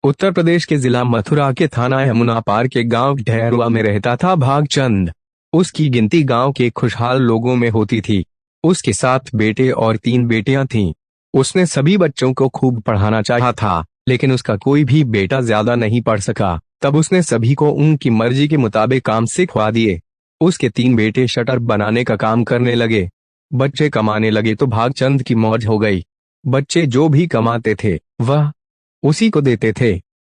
उत्तर प्रदेश के जिला मथुरा के थाना यमुना पार के गांव ढेरुआ में रहता था भागचंद। उसकी गिनती गांव के खुशहाल लोगों में होती थी। उसके 7 बेटे और 3 बेटियां थीं। उसने सभी बच्चों को खूब पढ़ाना चाहा था, लेकिन उसका कोई भी बेटा ज्यादा नहीं पढ़ सका। तब उसने सभी को उनकी मर्जी के मुताबिक काम सिखवा दिए। उसके 3 बेटे शटर बनाने का काम करने लगे। बच्चे कमाने लगे तो भागचंद की मौज हो गई। बच्चे जो भी कमाते थे वह उसी को देते थे।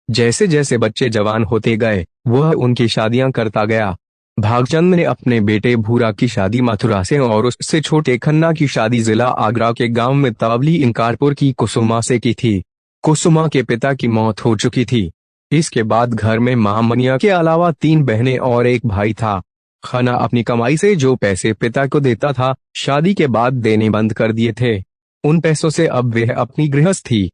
जैसे जैसे बच्चे जवान होते गए वह उनकी शादियां करता गया। भागचंद ने अपने बेटे भूरा की शादी मथुरा से और उससे छोटे खन्ना की शादी जिला आगरा के गांव में तावली इंकारपुर की कुसुमा से की थी। कुसुमा के पिता की मौत हो चुकी थी। इसके बाद घर में महामनिया के अलावा 3 बहनें और 1 भाई था। खन्ना अपनी कमाई से जो पैसे पिता को देता था शादी के बाद देने बंद कर दिए थे। उन पैसों से अब वह अपनी गृहस्थी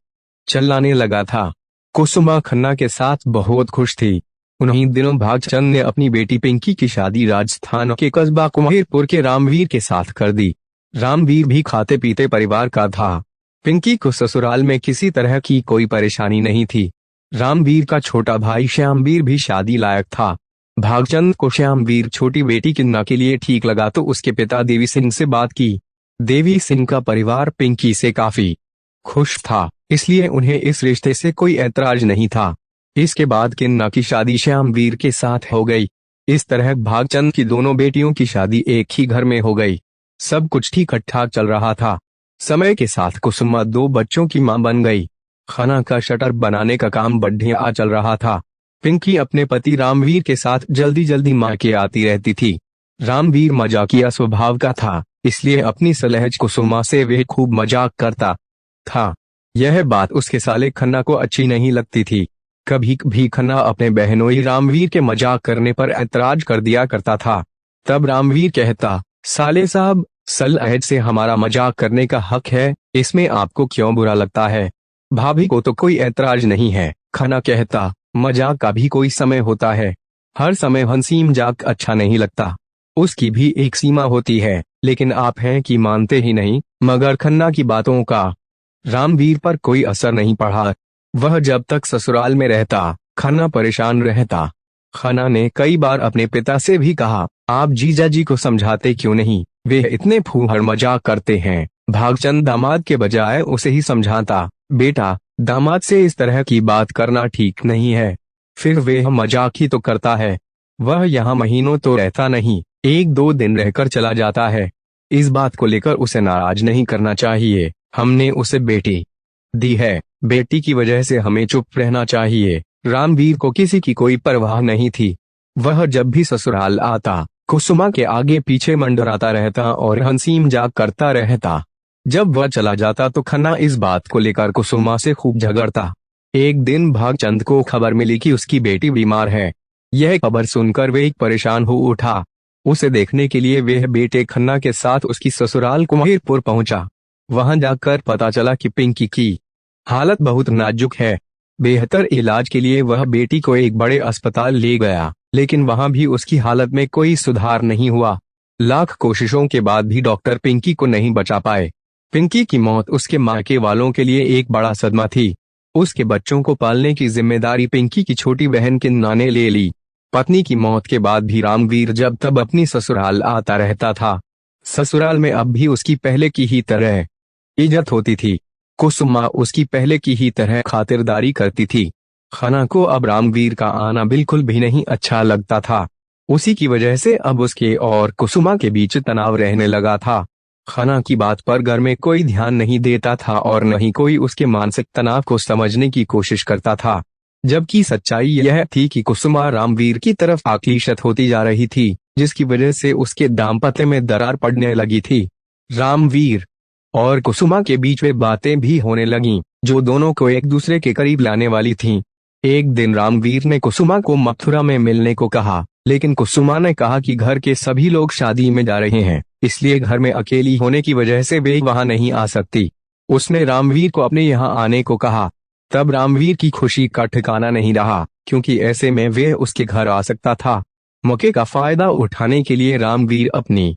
चलाने लगा था। कुसुमा खन्ना के साथ बहुत खुश थी। उन्हीं दिनों भागचंद ने अपनी बेटी पिंकी की शादी राजस्थान के कस्बा कुमारपुर के रामवीर के साथ कर दी। रामवीर भी खाते पीते परिवार का था। पिंकी को ससुराल में किसी तरह की कोई परेशानी नहीं थी। रामवीर का छोटा भाई श्यामवीर भी शादी लायक था। भागचंद को श्यामवीर छोटी बेटी किन्ना के लिए ठीक लगा तो उसके पिता देवी सिंह से बात की। देवी सिंह का परिवार पिंकी से काफी खुश था, इसलिए उन्हें इस रिश्ते से कोई ऐतराज नहीं था। इसके बाद किन्ना की शादी श्यामवीर के साथ हो गई। इस तरह भागचंद की दोनों बेटियों की शादी एक ही घर में हो गई। सब कुछ ठीक ठाक चल रहा था। समय के साथ कुसुमा 2 बच्चों की मां बन गई। खन्ना का शटर बनाने का काम बढ़िया चल रहा था। पिंकी अपने पति रामवीर के साथ जल्दी जल्दी मां के आती रहती थी। रामवीर मजाकिया स्वभाव का था, इसलिए अपनी सलहज कुसुमा से वह खूब मजाक करता था। यह बात उसके साले खन्ना को अच्छी नहीं लगती थी। कभी भी खन्ना अपने बहनोई रामवीर के मजाक करने पर ऐतराज कर दिया करता था। तब रामवीर कहता, साले साहब, सलहज से हमारा मजाक करने का हक है, इसमें आपको क्यों बुरा लगता है? भाभी को तो कोई ऐतराज नहीं है। खन्ना कहता, मजाक का भी कोई समय होता है। हर समय हंसी मजाक अच्छा नहीं लगता। उसकी भी एक सीमा होती है, लेकिन आप हैं कि मानते ही नहीं। मगर खन्ना की बातों का रामवीर पर कोई असर नहीं पड़ा। वह जब तक ससुराल में रहता खन्ना परेशान रहता। खन्ना ने कई बार अपने पिता से भी कहा, आप जीजाजी को समझाते क्यों नहीं, वे इतने फूहड़ मजाक करते हैं। भागचंद दामाद के बजाय उसे ही समझाता, बेटा, दामाद से इस तरह की बात करना ठीक नहीं है। फिर वह मजाक ही तो करता है। वह यहाँ महीनों तो रहता नहीं, 1-2 दिन रहकर चला जाता है। इस बात को लेकर उसे नाराज नहीं करना चाहिए। हमने उसे बेटी दी है, बेटी की वजह से हमें चुप रहना चाहिए। रामवीर को किसी की कोई परवाह नहीं थी। वह जब भी ससुराल आता कुसुमा के आगे पीछे मंडराता रहता और हंसी मजाक करता रहता। जब वह चला जाता तो खन्ना इस बात को लेकर कुसुमा से खूब झगड़ता। एक दिन भागचंद को खबर मिली कि उसकी बेटी बीमार है। यह खबर सुनकर वह परेशान हो उठा। उसे देखने के लिए वह बेटे खन्ना के साथ उसकी ससुराल कुमारपुर पहुंचा। वहां जाकर पता चला कि पिंकी की हालत बहुत नाजुक है। बेहतर इलाज के लिए वह बेटी को एक बड़े अस्पताल ले गया, लेकिन वहां भी उसकी हालत में कोई सुधार नहीं हुआ। लाख कोशिशों के बाद भी डॉक्टर पिंकी को नहीं बचा पाए। पिंकी की मौत उसके मायके वालों के लिए एक बड़ा सदमा थी। उसके बच्चों को पालने की जिम्मेदारी पिंकी की छोटी बहन किन्ना ने ले ली। पत्नी की मौत के बाद भी रामवीर जब तब अपनी ससुराल आता रहता था। ससुराल में अब भी उसकी पहले की ही तरह इज्जत होती थी। कुसुमा उसकी पहले की ही तरह खातिरदारी करती थी। खन्ना को अब रामवीर का आना बिल्कुल भी नहीं अच्छा लगता था। उसी की वजह से अब उसके और कुसुमा के बीच तनाव रहने लगा था। खन्ना की बात पर घर में कोई ध्यान नहीं देता था और न ही कोई उसके मानसिक तनाव को समझने की कोशिश करता था। जबकि सच्चाई यह थी कि कुसुमा रामवीर की तरफ आकर्षित होती जा रही थी, जिसकी वजह से उसके दाम्पत्य में दरार पड़ने लगी थी। रामवीर और कुसुमा के बीच वे बातें भी होने लगीं, जो दोनों को एक दूसरे के करीब लाने वाली थीं। एक दिन रामवीर ने कुसुमा को मथुरा में मिलने को कहा, लेकिन कुसुमा ने कहा कि घर के सभी लोग शादी में जा रहे हैं, इसलिए घर में अकेली होने की वजह से वे वहां नहीं आ सकती। उसने रामवीर को अपने यहाँ आने को कहा। तब रामवीर की खुशी का ठिकाना नहीं रहा, क्योंकि ऐसे में वे उसके घर आ सकता था। मौके का फायदा उठाने के लिए रामवीर अपनी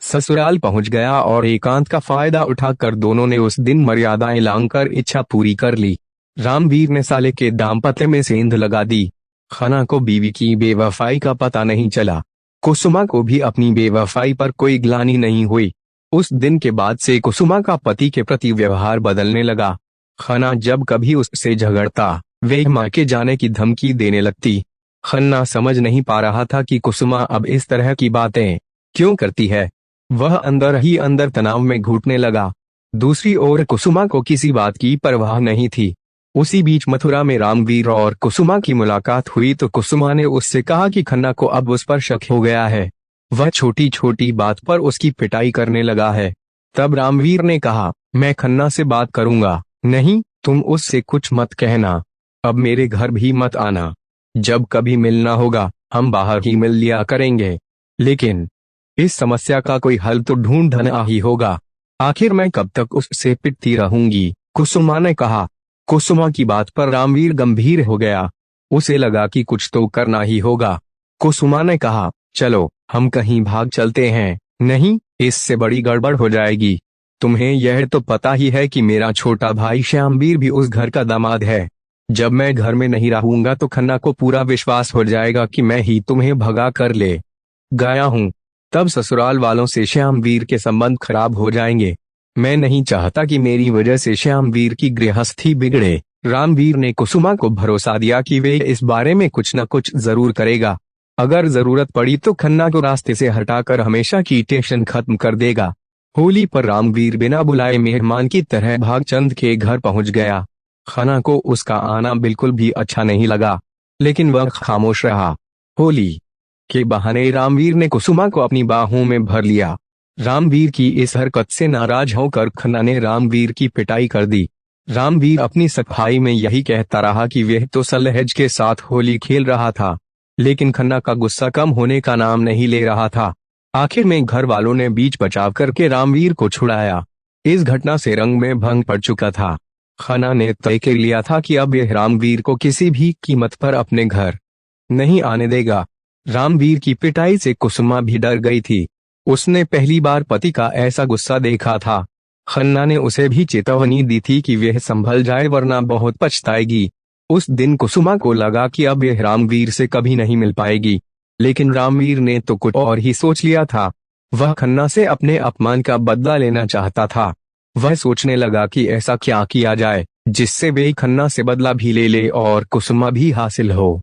ससुराल पहुंच गया और एकांत का फायदा उठाकर दोनों ने उस दिन मर्यादाएं लांघकर इच्छा पूरी कर ली। रामवीर ने साले के दाम्पत्य में सेंध लगा दी। खन्ना को बीवी की बेवफाई का पता नहीं चला। कुसुमा को भी अपनी बेवफाई पर कोई ग्लानि नहीं हुई। उस दिन के बाद से कुसुमा का पति के प्रति व्यवहार बदलने लगा। खन्ना जब कभी उससे झगड़ता, वह मां के जाने की धमकी देने लगती। खन्ना समझ नहीं पा रहा था कि कुसुमा अब इस तरह की बातें क्यों करती है। वह अंदर ही अंदर तनाव में घुटने लगा। दूसरी ओर कुसुमा को किसी बात की परवाह नहीं थी। उसी बीच मथुरा में रामवीर और कुसुमा की मुलाकात हुई तो कुसुमा ने उससे कहा कि खन्ना को अब उस पर शक हो गया है। वह छोटी छोटी बात पर उसकी पिटाई करने लगा है। तब रामवीर ने कहा, मैं खन्ना से बात करूंगा। नहीं, तुम उससे कुछ मत कहना। अब मेरे घर भी मत आना। जब कभी मिलना होगा हम बाहर ही मिल लिया करेंगे, लेकिन इस समस्या का कोई हल तो ढूंढना ही होगा। आखिर मैं कब तक उससे पिटती रहूंगी, कुसुमा ने कहा। कुसुमा की बात पर रामवीर गंभीर हो गया। उसे लगा कि कुछ तो करना ही होगा। कुसुमा ने कहा, चलो हम कहीं भाग चलते हैं। नहीं, इससे बड़ी गड़बड़ हो जाएगी। तुम्हें यह तो पता ही है कि मेरा छोटा भाई श्यामवीर भी उस घर का दामाद है। जब मैं घर में नहीं रहूंगा तो खन्ना को पूरा विश्वास हो जाएगा कि मैं ही तुम्हें भगा कर ले गया हूँ। तब ससुराल वालों से श्यामवीर के संबंध खराब हो जाएंगे। मैं नहीं चाहता कि मेरी वजह से श्यामवीर की गृहस्थी बिगड़े। रामवीर ने कुसुमा को भरोसा दिया कि वे इस बारे में कुछ न कुछ जरूर करेगा। अगर जरूरत पड़ी तो खन्ना को रास्ते से हटाकर हमेशा की टेंशन खत्म कर देगा। होली पर रामवीर बिना बुलाए मेहमान की तरह भागचंद के घर पहुंच गया। खन्ना को उसका आना बिल्कुल भी अच्छा नहीं लगा, लेकिन वह खामोश रहा। होली के बहाने रामवीर ने कुसुमा को अपनी बाहों में भर लिया। रामवीर की इस हरकत से नाराज होकर खन्ना ने रामवीर की पिटाई कर दी। रामवीर अपनी सफाई में यही कहता रहा कि वह तो सलहज के साथ होली खेल रहा था, लेकिन खन्ना का गुस्सा कम होने का नाम नहीं ले रहा था। आखिर में घर वालों ने बीच बचाव करके रामवीर को छुड़ाया। इस घटना से रंग में भंग पड़ चुका था। खन्ना ने तय कर लिया था कि अब यह रामवीर को किसी भी कीमत पर अपने घर नहीं आने देगा। रामवीर की पिटाई से कुसुमा भी डर गई थी। उसने पहली बार पति का ऐसा गुस्सा देखा था। खन्ना ने उसे भी चेतावनी दी थी कि वह संभल जाए वरना बहुत पछताएगी। उस दिन कुसुमा को लगा कि अब यह रामवीर से कभी नहीं मिल पाएगी, लेकिन रामवीर ने तो कुछ और ही सोच लिया था। वह खन्ना से अपने अपमान का बदला लेना चाहता था। वह सोचने लगा कि ऐसा क्या किया जाए जिससे वे खन्ना से बदला भी ले और कुसुमा भी हासिल हो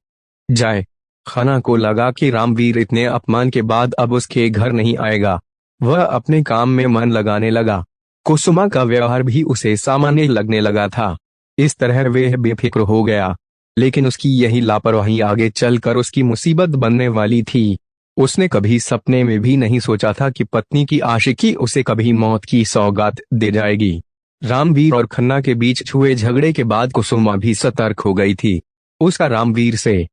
जाए। खन्ना को लगा कि रामवीर इतने अपमान के बाद अब उसके घर नहीं आएगा। वह अपने काम में मन लगाने लगा। कुसुमा का व्यवहार भी उसे सामान्य लगने लगा था। इस तरह वह बेफिक्र हो गया, लेकिन उसकी यही लापरवाही आगे चलकर उसकी मुसीबत बनने वाली थी। उसने कभी सपने में भी नहीं सोचा था कि पत्नी की आशिकी उसे कभी मौत की सौगात दे जाएगी। रामवीर और खन्ना के बीच हुए झगड़े के बाद कुसुमा भी सतर्क हो गई थी। उसका रामवीर से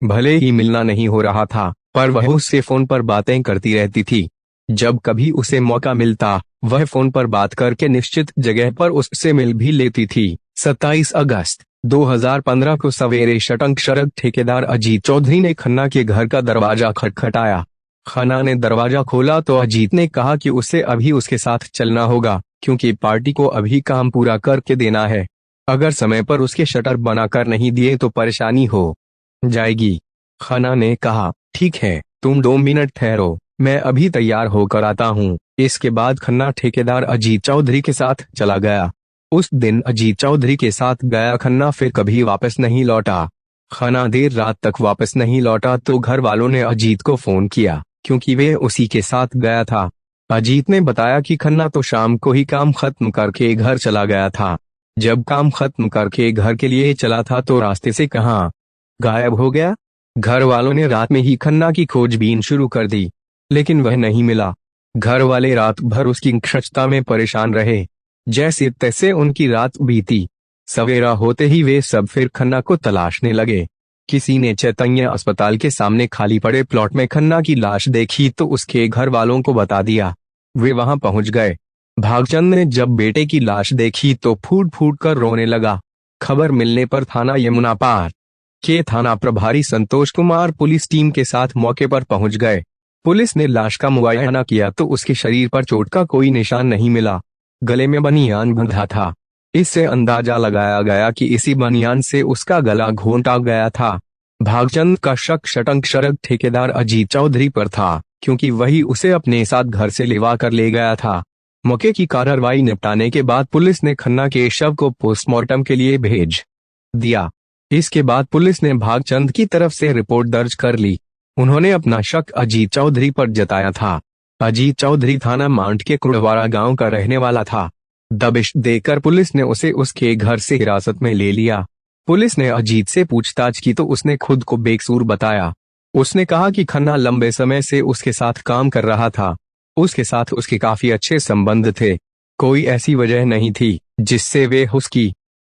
भले ही मिलना नहीं हो रहा था, पर वह उससे फोन पर बातें करती रहती थी। जब कभी उसे मौका मिलता वह फोन पर बात करके निश्चित जगह पर उससे मिल भी लेती थी। 27 अगस्त 2015 को सवेरे शटंक शरद ठेकेदार अजीत चौधरी ने खन्ना के घर का दरवाजा खटखटाया। खन्ना ने दरवाजा खोला तो अजीत ने कहा कि उसे अभी उसके साथ चलना होगा, क्योंकि पार्टी को अभी काम पूरा करके देना है। अगर समय पर उसके शटर बनाकर नहीं दिए तो परेशानी हो जाएगी। खन्ना ने कहा, ठीक है, तुम 2 मिनट ठहरो, मैं अभी तैयार होकर आता हूँ। इसके बाद खन्ना ठेकेदार अजीत चौधरी के साथ चला गया। उस दिन अजीत चौधरी के साथ गया खन्ना फिर कभी वापस नहीं लौटा। खन्ना देर रात तक वापस नहीं लौटा तो घर वालों ने अजीत को फोन किया, क्योंकि वे उसी के साथ गया था। अजीत ने बताया कि खन्ना तो शाम को ही काम खत्म करके घर चला गया था। जब काम खत्म करके घर के लिए चला था तो रास्ते से कहाँ गायब हो गया। घर वालों ने रात में ही खन्ना की खोजबीन शुरू कर दी, लेकिन वह नहीं मिला। घर वाले रात भर उसकी खचता में परेशान रहे। जैसे तैसे उनकी रात बीती। सवेरा होते ही वे सब फिर खन्ना को तलाशने लगे। किसी ने चैतन्य अस्पताल के सामने खाली पड़े प्लॉट में खन्ना की लाश देखी तो उसके घर वालों को बता दिया। वे वहां पहुंच गए। भागचंद ने जब बेटे की लाश देखी तो फूट फूट कर रोने लगा। खबर मिलने पर थाना यमुना पार के थाना प्रभारी संतोष कुमार पुलिस टीम के साथ मौके पर पहुंच गए। पुलिस ने लाश का मुआयना किया तो उसके शरीर पर चोट का कोई निशान नहीं मिला। गले में बनियान बंधा था। इससे अंदाजा लगाया गया कि इसी बनियान से उसका गला घोंटा गया था। भागचंद का शक शटंक शरक ठेकेदार अजीत चौधरी पर था, क्योंकि वही उसे अपने साथ घर से लिवा कर ले गया था। मौके की कार्रवाई निपटाने के बाद पुलिस ने खन्ना के शव को पोस्टमार्टम के लिए भेज दिया। इसके बाद पुलिस ने भागचंद की तरफ से रिपोर्ट दर्ज कर ली। उन्होंने अपना शक अजीत चौधरी पर जताया था। अजीत चौधरी थाना मांड के कुड़वारा गांव का रहने वाला था। दबिश देकर पुलिस ने उसे उसके घर से हिरासत में ले लिया। पुलिस ने अजीत से पूछताछ की तो उसने खुद को बेकसूर बताया। उसने कहा कि खन्ना लंबे समय से उसके साथ काम कर रहा था। उसके साथ उसके काफी अच्छे संबंध थे। कोई ऐसी वजह नहीं थी जिससे वे उसकी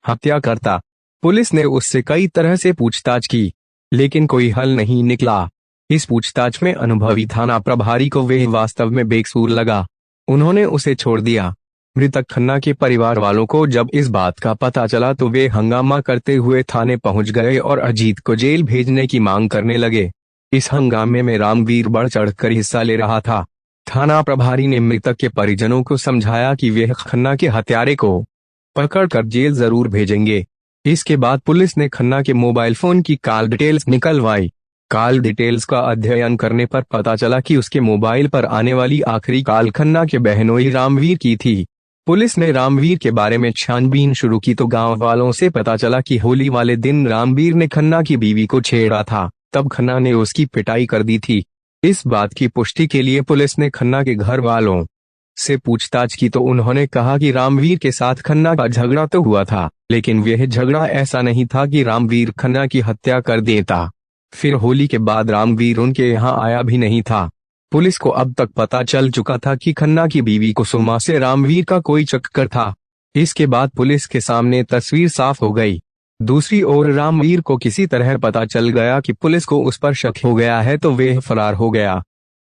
हत्या करता। पुलिस ने उससे कई तरह से पूछताछ की, लेकिन कोई हल नहीं निकला। इस पूछताछ में अनुभवी थाना प्रभारी को वे वास्तव में बेकसूर लगा। उन्होंने उसे छोड़ दिया। मृतक खन्ना के परिवार वालों को जब इस बात का पता चला तो वे हंगामा करते हुए थाने पहुंच गए और अजीत को जेल भेजने की मांग करने लगे। इस हंगामे में रामवीर बढ़ चढ़कर हिस्सा ले रहा था। थाना प्रभारी ने मृतक के परिजनों को समझाया कि वे खन्ना के हत्यारे को पकड़कर जेल जरूर भेजेंगे। इसके बाद पुलिस ने खन्ना के मोबाइल फोन की कॉल डिटेल्स निकलवाई। कॉल डिटेल्स का अध्ययन करने पर पता चला कि उसके मोबाइल पर आने वाली आखिरी कॉल खन्ना के बहनोई रामवीर की थी। पुलिस ने रामवीर के बारे में छानबीन शुरू की तो गांव वालों से पता चला कि होली वाले दिन रामवीर ने खन्ना की बीवी को छेड़ा था। तब खन्ना ने उसकी पिटाई कर दी थी। इस बात की पुष्टि के लिए पुलिस ने खन्ना के घर वालों से पूछताछ की तो उन्होंने कहा कि रामवीर के साथ खन्ना का झगड़ा तो हुआ था, लेकिन वह झगड़ा ऐसा नहीं था कि रामवीर खन्ना की हत्या कर देता। फिर होली के बाद रामवीर उनके यहाँ आया भी नहीं था। पुलिस को अब तक पता चल चुका था कि खन्ना की बीवी कुसुमा से रामवीर का कोई चक्कर था। इसके बाद पुलिस के सामने तस्वीर साफ हो गई। दूसरी ओर रामवीर को किसी तरह पता चल गया कि पुलिस को उस पर शक हो गया है तो वह फरार हो गया।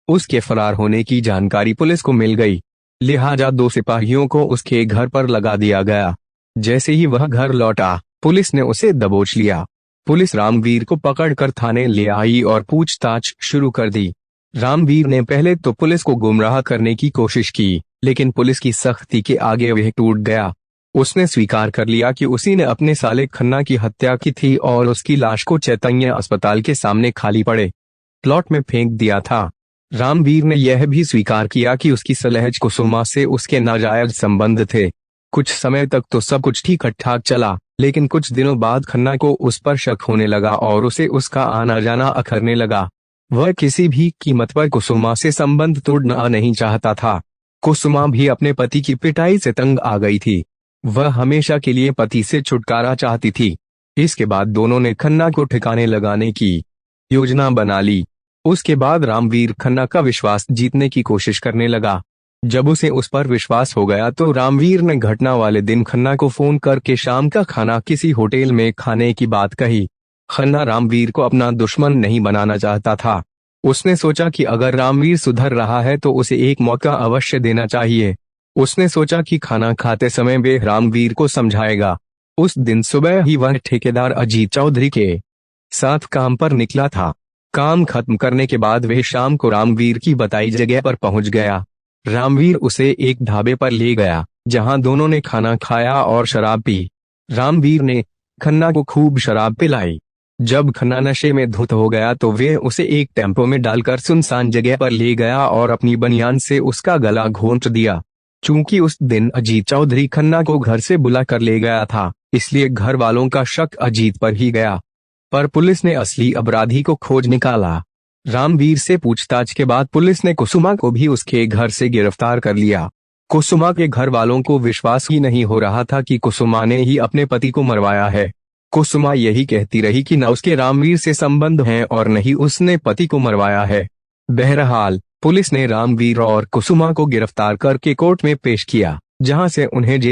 उसके फरार होने की जानकारी पुलिस को मिल गई, लिहाजा 2 सिपाहियों को उसके घर पर लगा दिया गया। जैसे ही वह घर लौटा, पुलिस ने उसे दबोच लिया। पुलिस रामवीर को पकड़कर थाने ले आई और पूछताछ शुरू कर दी। रामवीर ने पहले तो पुलिस को गुमराह करने की कोशिश की, लेकिन पुलिस की सख्ती के आगे वह टूट गया। उसने स्वीकार कर लिया कि उसी ने अपने साले खन्ना की हत्या की थी और उसकी लाश को चैतन्य अस्पताल के सामने खाली पड़े प्लॉट में फेंक दिया था। रामवीर ने यह भी स्वीकार किया कि उसकी सलहज कुसुमा से उसके नाजायज संबंध थे। कुछ समय तक तो सब कुछ ठीक ठाक चला, लेकिन कुछ दिनों बाद खन्ना को उस पर शक होने लगा और उसे उसका आना जाना अखरने लगा। वह किसी भी कीमत पर कुसुमा से संबंध तोड़ना नहीं चाहता था। कुसुमा भी अपने पति की पिटाई से तंग आ गई थी। वह हमेशा के लिए पति से छुटकारा चाहती थी। इसके बाद दोनों ने खन्ना को ठिकाने लगाने की योजना बना ली। उसके बाद रामवीर खन्ना का विश्वास जीतने की कोशिश करने लगा। जब उसे उस पर विश्वास हो गया तो रामवीर ने घटना वाले दिन खन्ना को फोन करके शाम का खाना किसी होटल में खाने की बात कही। खन्ना रामवीर को अपना दुश्मन नहीं बनाना चाहता था। उसने सोचा कि अगर रामवीर सुधर रहा है तो उसे एक मौका अवश्य देना चाहिए। उसने सोचा कि खाना खाते समय वे रामवीर को समझाएगा। उस दिन सुबह ही वह ठेकेदार अजीत चौधरी के साथ काम पर निकला था। काम खत्म करने के बाद वह शाम को रामवीर की बताई जगह पर पहुंच गया। रामवीर उसे एक ढाबे पर ले गया, जहां दोनों ने खाना खाया और शराब पी। रामवीर ने खन्ना को खूब शराब पिलाई। जब खन्ना नशे में धुत हो गया तो वे उसे एक टेम्पो में डालकर सुनसान जगह पर ले गया और अपनी बनियान से उसका गला घोंट दिया। चूंकि उस दिन अजीत चौधरी खन्ना को घर से बुला कर ले गया था, इसलिए घर वालों का शक अजीत पर ही गया। पर पुलिस ने असली अपराधी को खोज निकाला। रामवीर से पूछताछ के बाद पुलिस ने कुसुमा को भी उसके घर से गिरफ्तार कर लिया। कुसुमा के घर वालों को विश्वास ही नहीं हो रहा था कि कुसुमा ने ही अपने पति को मरवाया है। कुसुमा यही कहती रही कि न उसके रामवीर से संबंध हैं और न ही उसने पति को मरवाया है। बहरहाल पुलिस ने रामवीर और कुसुमा को गिरफ्तार करके कोर्ट में पेश किया, जहां से उन्हें जेल